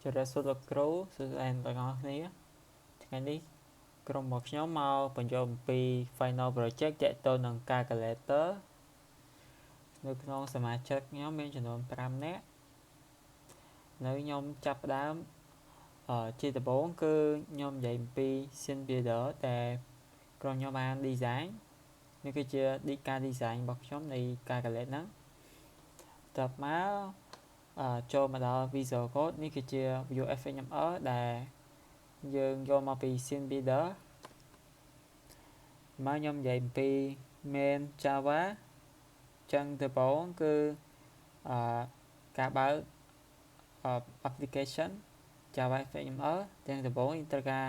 ជម្រាបសួរលោកគ្រូសួស្តីទាំងអស់គ្នាថ្ងៃនេះក្រុមរបស់ខ្ញុំមកបញ្យល់អំពី Final Project ទាក់ទងនឹង Calculator នៅក្នុងសមាជិកខ្ញុំមានចំនួន5នាក់នៅខ្ញុំចាប់ផ្ដើមជាដំបូងគឺខ្ញុំនិយាយអំពី Scene Builder ដែលក្រុមខ្ញុំបាន design នេះគឺជាការ design របស់ខ្ញុំនៃ Calculator ហ្នឹងតបមកចូលមកដល់ Visual Code នេះគឺជា View FHMR ដែលយើងយកមកពី Scene Builder មកខ្ញុំនិយាយអំពី main Java ចឹងដំបូងគឺការបើកapplication Java FHMR ទាំងដំបូងយើងត្រូវការ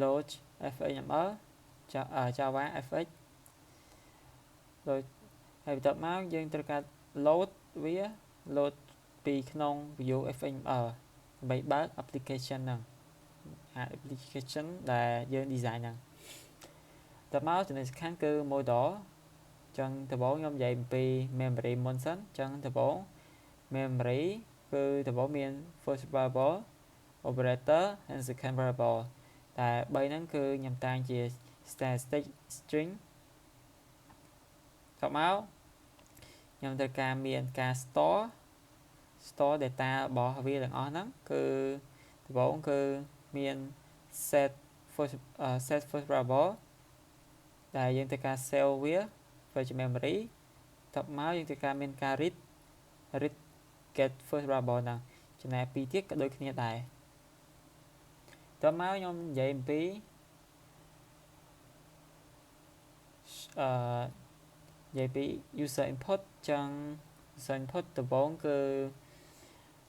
load FHMR Java FX ដោយហើយបន្ទាប់មកយើងត្រូវការ load វា load ពីក្នុង view FHMR ដើម្បីបើក application ហ្នឹងapplication ដែលយើង design ហ្នឹងតមកចំណុចសំខាន់គឺ model ចឹងដំបូងខ្ញុំនិយាយអំពី memory មុនសិនចឹងដំបូង memory គឺដំបូងមាន first variable operator and second variable តែ3ហ្នឹងគឺខ្ញុំតាំងជា static string តមកខ្ញុំត្រូវការមានការ store data របស់វាទាំងអស់ហ្នឹងគឺដំបូងគឺមាន set first variable ដែលយើងត្រូវការ save វាទៅជា memory តបមកយើងត្រូវការមានការ read get first variable ហ្នឹងចំណែកពីរទៀតក៏ដូចគ្នាដែរតបមកខ្ញុំនិយាយអំពីនិយាយពី user input ចឹង user input ដំបូងគឺ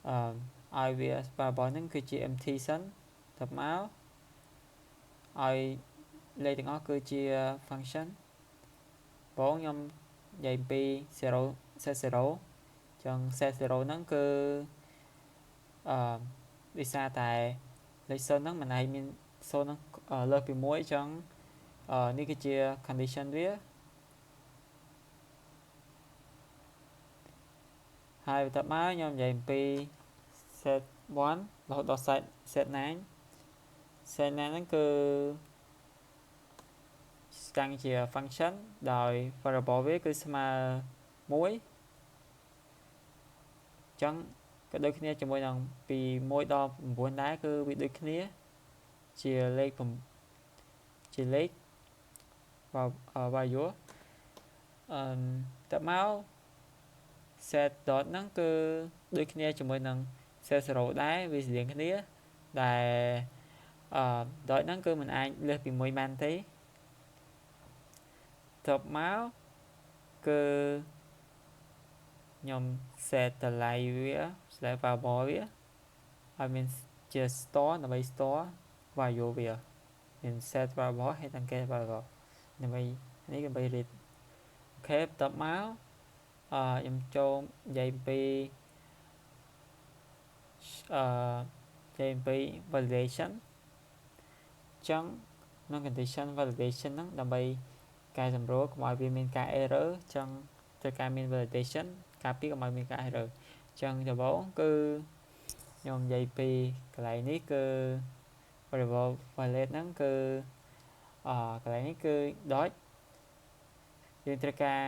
ឲ្យវា variable ហ្នឹងគឺជា empty សិនតបមកឲ្យលេខទាំងអស់គឺជា function បងខ្ញុំនិយាយពី set 0ចឹង set 0ហ្នឹងគឺដោយសារតែលេខ0ហ្នឹងមិនឯងមាន0ហ្នឹងលើសពី1ចឹងនេះគឺជា condition វាហើយបន្ទាប់មកខ្ញុំនិយាយអំពី set 1រហូតដល់ set 9 ហ្នឹងគឺតាំងជា function ដោយ variable វាគឺស្មើ1ចឹងក៏ដូចគ្នាជាមួយនឹងពី1ដល់9ដែរគឺវាដូចគ្នាជាលេខ value តមក set dot ហ្នឹងគឺដូចគ្នាជាមួយនឹង set 0ដែរវាស្រដៀងគ្នាដែល dot ហ្នឹងគឺមិនអាចលើសពី1បានទេតបមកគឺខ្ញុំ set តម្លៃវា select variable វាឲ្យមានជា store ដើម្បី store value វាមាន set variable ហើយទាំង get variable ដើម្បីនេះដើម្បី read អូខេបន្ទាប់មកខ្ញុំចូលនិយាយអំពីvalidation ចឹងក្នុង condition validation ហ្នឹងដើម្បីកែសម្រួលកុំឲ្យវាមានការ error ចឹងត្រូវការមាន validation ការពារកុំឲ្យមានការ error ចឹងដំបូងគឺខ្ញុំនិយាយពីកន្លែងនេះគឺ variable validate ហ្នឹងគឺកន្លែងនេះគឺ dot យើងត្រូវការ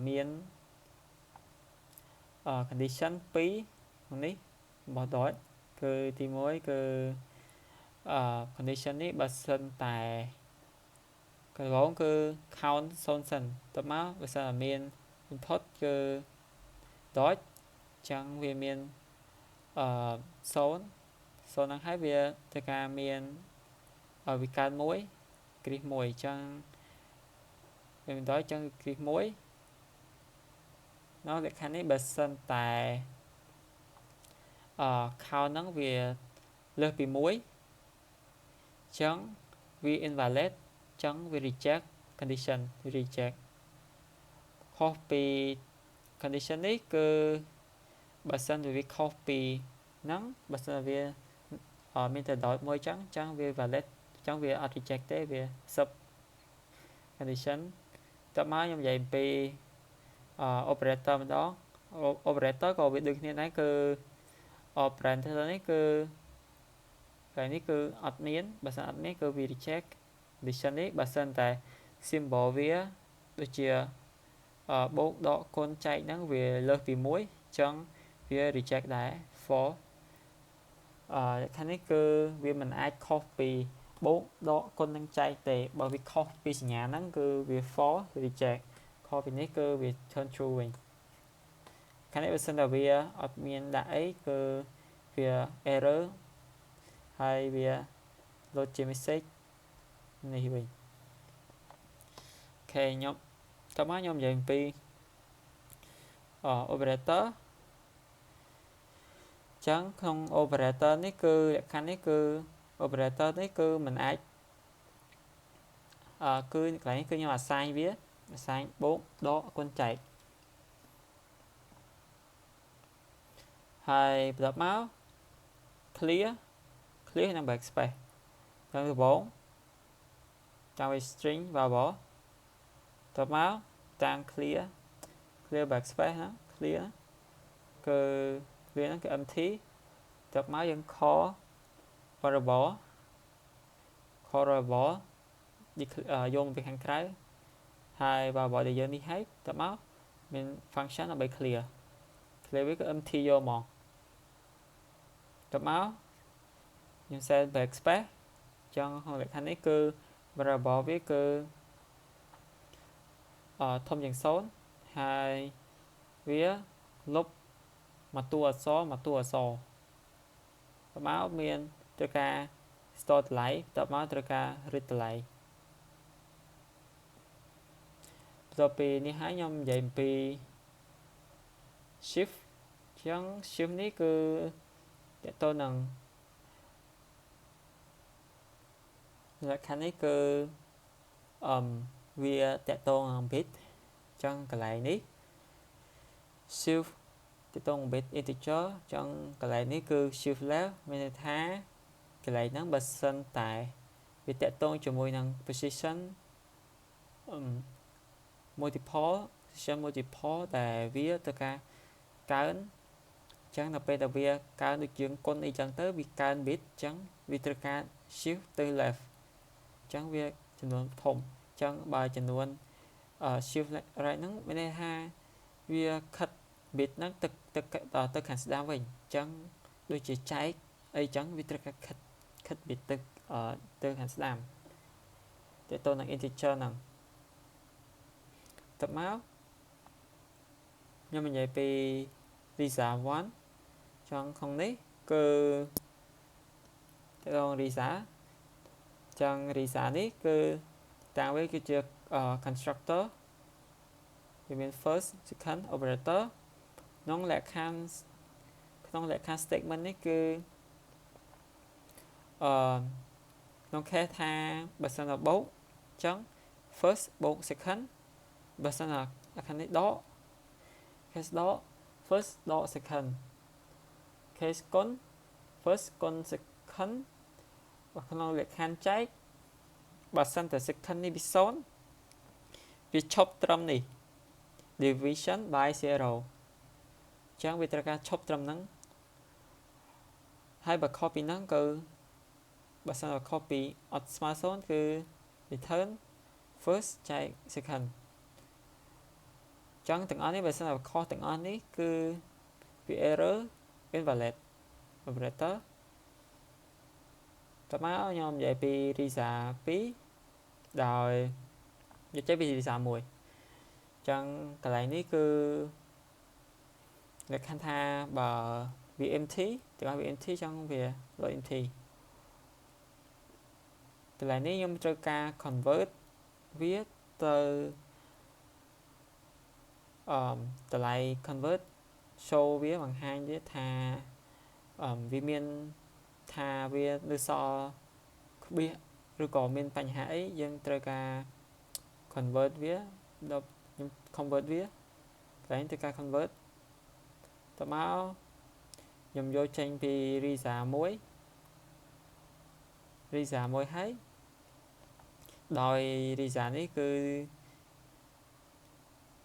មានcondition 2ក្នុងនេះរបស់ dot គឺទី1គឺcondition នេះបើសិនតែដំបូងគឺ count 0សិនតទៅមកបើសិនតែមាន input គឺ dot ចឹងវាមាន0ហ្នឹងហើយវាត្រូវការមានវាកើត1គ្រីស1ចឹងវាមាន dot ចឹងគ្រីស1នៅលក្ខខណ្ឌនេះបើសិនតែcount ហ្នឹងវាលើសពី1ចឹងវា invalid ចឹងវា reject condition reject ខុសពី condition នេះគឺបើសិនវាខុសពីហ្នឹងបើសិនវាមានតែ dot 1ចឹងវា valid ចឹងវាអត់ reject ទេវា sub condition តមកខ្ញុំនិយាយអំពី operator ម្ដង operator ក៏វាដូចគ្នាដែរគឺ operator នេះគឺcáiនេះគឺអត់មានបើសិនអត់មានគឺវា reject condition នេះបើសិនតែ symbol វាដូចជាបូកដកគុណចែកហ្នឹងវាលើសពី1អញ្ចឹងវា reject ដែរ for ខាងនេះគឺវាមិនអាចខុសពីបូកដកគុណនឹងចែកទេបើវាខុសពីសញ្ញាហ្នឹងគឺវា for reject ខុសពីនេះគឺវា turn true វិញខាងនេះបើសិនតែវាអត់មានដាក់អីគឺវា error ហើយវា load ជា message នេះវិញអូខេខ្ញុំតោះមកខ្ញុំនិយាយអំពីoperator ចឹងក្នុង operator នេះគឺលក្ខខណ្ឌនេះគឺ operator នេះគឺមិនអាចគឺកន្លែងនេះគឺខ្ញុំ assign វា assign បូកដកគុណចែកហើយបន្ទាប់មក clear និង backspace ចឹងដំបូងចាំវា string variable បន្ទាប់មកតាំង clear backspace ណា clear គឺ clear ហ្នឹងគឺ empty បន្ទាប់មកយើង call variable យកមកពីខាងក្រៅហើយ variable ដែលយើងនេះហើយបន្ទាប់មកមាន function ដើម្បី clear វាគឺ empty យកមកបន្ទាប់មកខ្ញុំ set backspace ចឹងក្នុងលក្ខខណ្ឌនេះគឺ variable វាគឺធំជាង0ហើយវាលុបមួយតួអក្សរបន្ទាប់មកមានត្រូវការ store តម្លៃបន្ទាប់មកត្រូវការ read តម្លៃបន្ទាប់ពីនេះហើយខ្ញុំនិយាយអំពី shift ចឹង shift នេះគឺតើតើនឹងលក្ខខណ្ឌនេះគឺវាតកតងនឹង bit ចឹងកន្លែងនេះ shift តកតង bit integer ចឹងកន្លែងនេះគឺ shift left មានន័យថាកន្លែងហ្នឹងបើសិនតែវាតកតងជាមួយនឹង position multiple តែវាទៅការកើនចឹងដល់ពេលដែលវាកើនដូចជាងគុណអីចឹងទៅវាកើន bit ចឹងវាត្រូវការ shift ទៅ left ចឹងវាចំនួនធំចឹងបើចំនួនshift right ហ្នឹងមានន័យថាវាខិត bit ហ្នឹងទៅខាងស្ដាំវិញចឹងដូចជាចែកអីចឹងវាត្រូវការខិត bit ទៅខាងស្ដាំទៅទៅនឹង integer ហ្នឹងតមកខ្ញុំនិយាយពី Lisa 1ចង់ក្នុងនេះគឺទៅដល់ Lisa ចឹង Lisa នេះគឺតាំងវាគឺជា constructor វាមាន first second operator ក្នុងលក្ខខណ្ឌ statement នេះគឺក្នុង case ថាបើសិនតែបូកចឹង first បូក second បើសិនតែលក្ខខណ្ឌនេះដក case ដក first ដក second case គុណ first គុណ second បើក្នុងលក្ខខណ្ឌចែកបើសិនតែ second នេះវា0វាឈប់ត្រឹមនេះ division by 0ចឹងវាត្រូវការឈប់ត្រឹមហ្នឹងហើយបើខុសពីហ្នឹងគឺបើសិនតែខុសពីអត់ស្មើ0គឺ return first ចែក second ចឹងទាំងអស់នេះបើសិនតែខុសទាំងអស់នេះគឺវា error invalid operator តមកខ្ញុំនិយាយពី Lisa 2ដោយនិយាយពី Lisa 1ចឹងកន្លែងនេះគឺលក្ខខណ្ឌថាបើ វា empty ទាំងអស់វា empty ចឹងវា load empty កន្លែងនេះខ្ញុំត្រូវការ convert វាទៅតម្លៃ convert show វាបង្ហាញវាថាវាមានថាវានៅសល់ក្បៀសឬក៏មានបញ្ហាអីយើងត្រូវការ convert វាដល់ខ្ញុំ convert វាកន្លែងត្រូវការ convert តមកខ្ញុំយកចេញពី Lisa 1ហើយដោយ Lisa នេះគឺ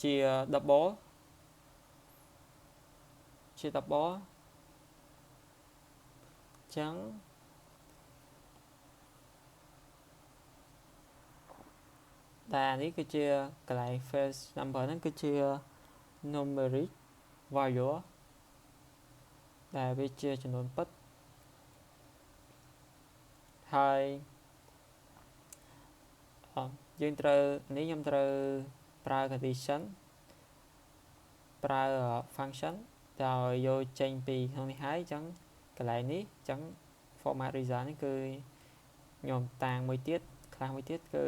ជា double ចឹងតែនេះគឺជាកន្លែង first number ហ្នឹងគឺជា numeric value ដែលវាជាចំនួនពិតហើយយើងត្រូវនេះខ្ញុំត្រូវប្រើ condition ប្រើ function ដោយយកចេញពីក្នុងនេះហើយអញ្ចឹងកន្លែងនេះអញ្ចឹង format result នេះគឺខ្ញុំតាំងមួយទៀតខ្លះមួយទៀតគឺ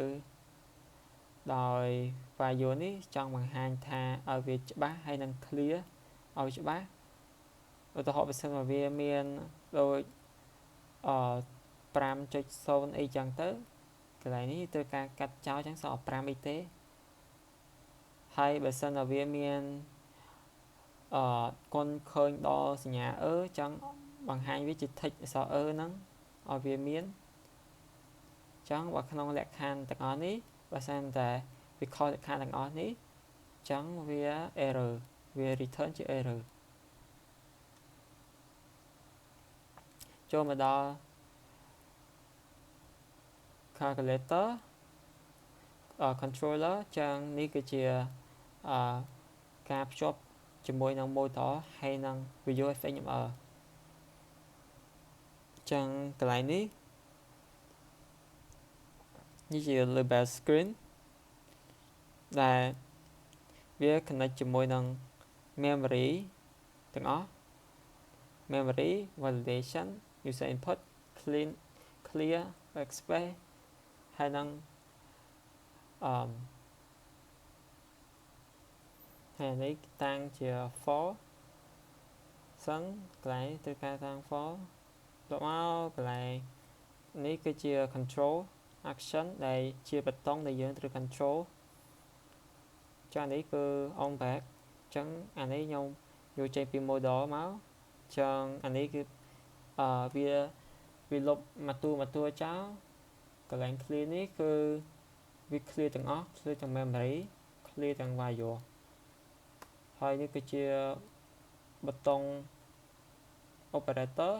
ដោយ value នេះចង់បង្ហាញថាឲ្យវាច្បាស់ហើយនឹង clear ឲ្យច្បាស់ឧទាហរណ៍បើសិនមកវាមានដូច5.0 អីចឹងទៅកន្លែងនេះត្រូវការកាត់ចោលចឹងសល់5អីទេហើយបើសិនមកវាមានគុណឃើញដល់សញ្ញាចឹងបង្ហាញវាជា tick អក្សរហ្នឹងឲ្យវាមានចឹងបើក្នុងលក្ខខណ្ឌទាំងអស់នេះបើសិនតែវាខុសលក្ខខណ្ឌទាំងអស់នេះចឹងវា error វា return ជា error ចូលមកដល់ calculator controller ចឹងនេះគឺជាការភ្ជាប់ជាមួយនឹង motor ហើយនឹង visual FMR ចឹងកន្លែងនេះជា label screen ដែលវា connect ជាមួយនឹង memory ទាំងអស់ memory validation user input clear backspace ហើយនឹងហើយនេះតាំងជា for សិនកន្លែងត្រូវការតាំង for ដល់មកកន្លែងនេះគឺជា control action ដែលជាបតុងដែលយើងត្រូវ control ចានេះគឺ on back ចឹងអានេះខ្ញុំយកចេញពី model មកចឹងអានេះគឺវាលុបមកតួចោលកន្លែង clear នេះគឺវា clear ទាំងអស់ clear ទាំង memory clear ទាំង value ហើយនេះគឺជាបតុង operator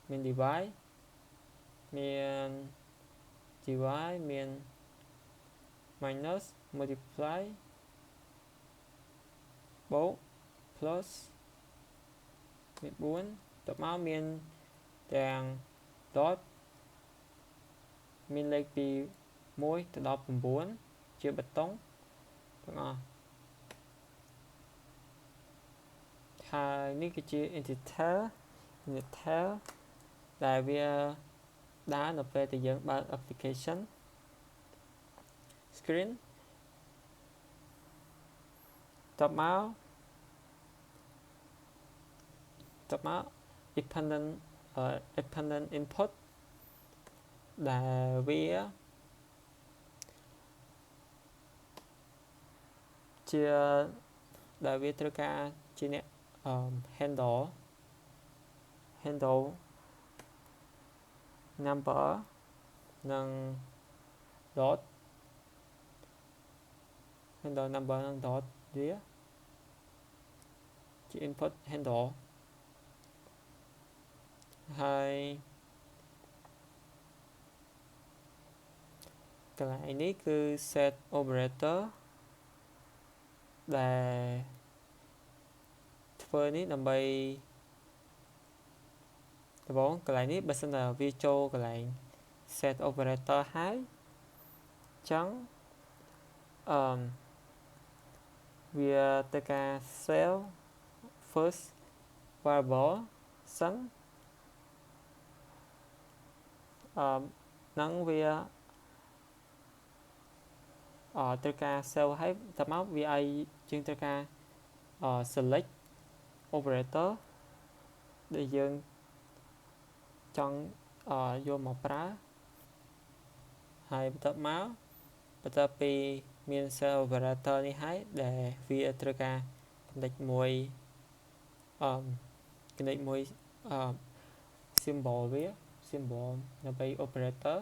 មាន divide មាន divide មាន minus multiply បូក plus មាន4តមកមានទាំង dot មានលេខពី1ទៅដល់9ជាបតុងទាំងអស់ហើយនេះគឺជា integer ដែលវាដើរនៅពេលដែលយើងបើក application screen តមក dependent input ដែលវាជាដែលវាត្រូវការជាអ្នកhandle number និង dot handle number និង dot វាជា input handle ហើយកន្លែងនេះគឺ set operator ដែលធ្វើនេះដើម្បីដំបូងកន្លែងនេះបើសិនតែវាចូលកន្លែង set operator ហើយចឹងវាទៅការ save first variable សិននឹងវាត្រូវការ save ហើយតមកវាឲ្យជាងត្រូវការselect operator ដែលយើងចង់យកមកប្រើហើយបន្ទាប់ពីមាន cell operator នេះហើយដែលវាត្រូវការ connect មួយ symbol វា symbol ដើម្បី operator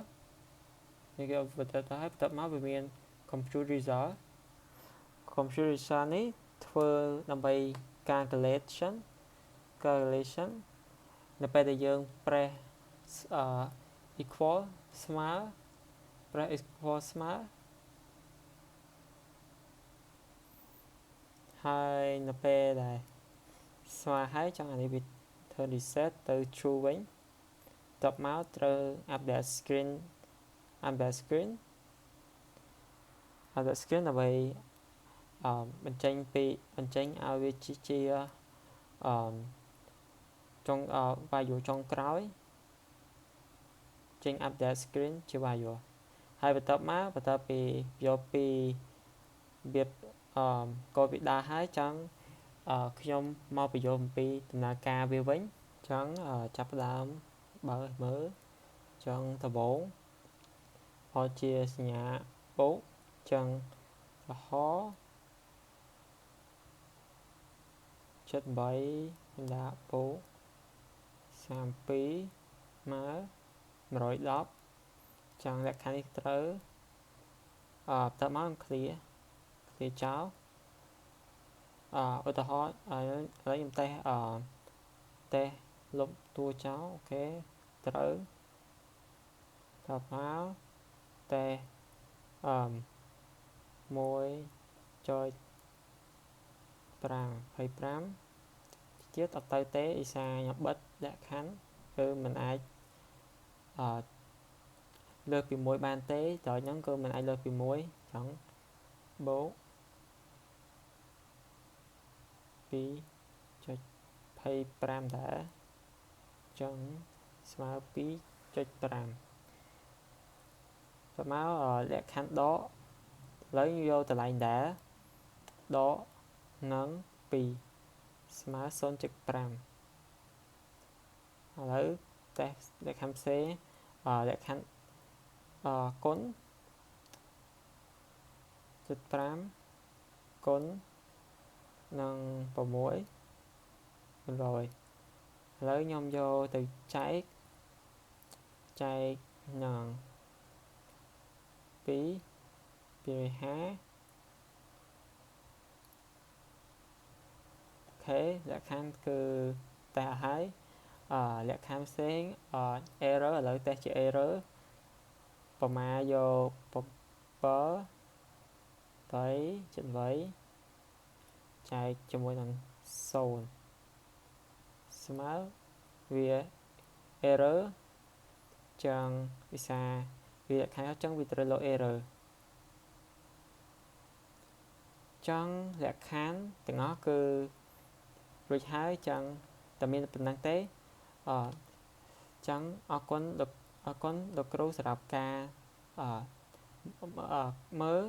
នេះគឺ operator ហើយបន្ទាប់មកវាមាន compute result នេះធ្វើដើម្បី calculation នៅពេលដែលយើង press equal ស្មើ press equal ស្មើហើយនៅពេលដែលស្មើហើយចង់អានេះវាធ្វើ reset ទៅ true វិញតបមកត្រូវ update screen ដើម្បីបញ្ចេញឲ្យវាជាចុងvalue ចុងក្រោយចេញ update screen ជា value ហើយបន្ទាប់ពីយកពីរបៀបកូដវាដើរហើយចង់ខ្ញុំមកបញ្យល់អំពីដំណើរការវាវិញចង់ចាប់ផ្ដើមបើកមើលចង់ដំបូងផលជាសញ្ញាបូកចង់រហ78ខ្ញុំដាក់បូក32មក110ចង់លក្ខខណ្ឌនេះត្រូវបន្ទាប់មកខ្ញុំ clear ចោលឧទាហរណ៍ឥឡូវខ្ញុំតេស្តលុបតួចោលអូខេត្រូវតបមកតេស្ត1.525ទៀតអត់ទៅទេអ៊ីសាខ្ញុំបិទលក្ខខណ្ឌគឺមិនអាចលើសពី1បានទេដល់អញ្ចឹងគឺមិនអាចលើសពី1ចង់បូក 2.25 ដែរចឹងស្មើ 2.5 ទៅមកលក្ខខណ្ឌដកឥឡូវយកតម្លៃដែរដកនឹង2ស្មើ 0.5 ឥឡូវតេស្តលក្ខខណ្ឌផ្សេងលក្ខខណ្ឌគុណ 0.5 គុណនឹង600ឥឡូវខ្ញុំយកទៅចែកនឹង250អូខេលក្ខខណ្ឌគឺតែហើយលក្ខខណ្ឌផ្សេងerror ឥឡូវតេស្តជា error ប្រមាយក7 3.8ចែកជាមួយនឹង0ស្មើវា error ចឹងវិសាវាលក្ខខណ្ឌចឹងវាត្រូវលុប error ចឹងលក្ខខណ្ឌទាំងអស់គឺរួចហើយចឹងតែមានប៉ុណ្្នឹងទេចឹងអរគុណលោកគ្រូសម្រាប់ការមើល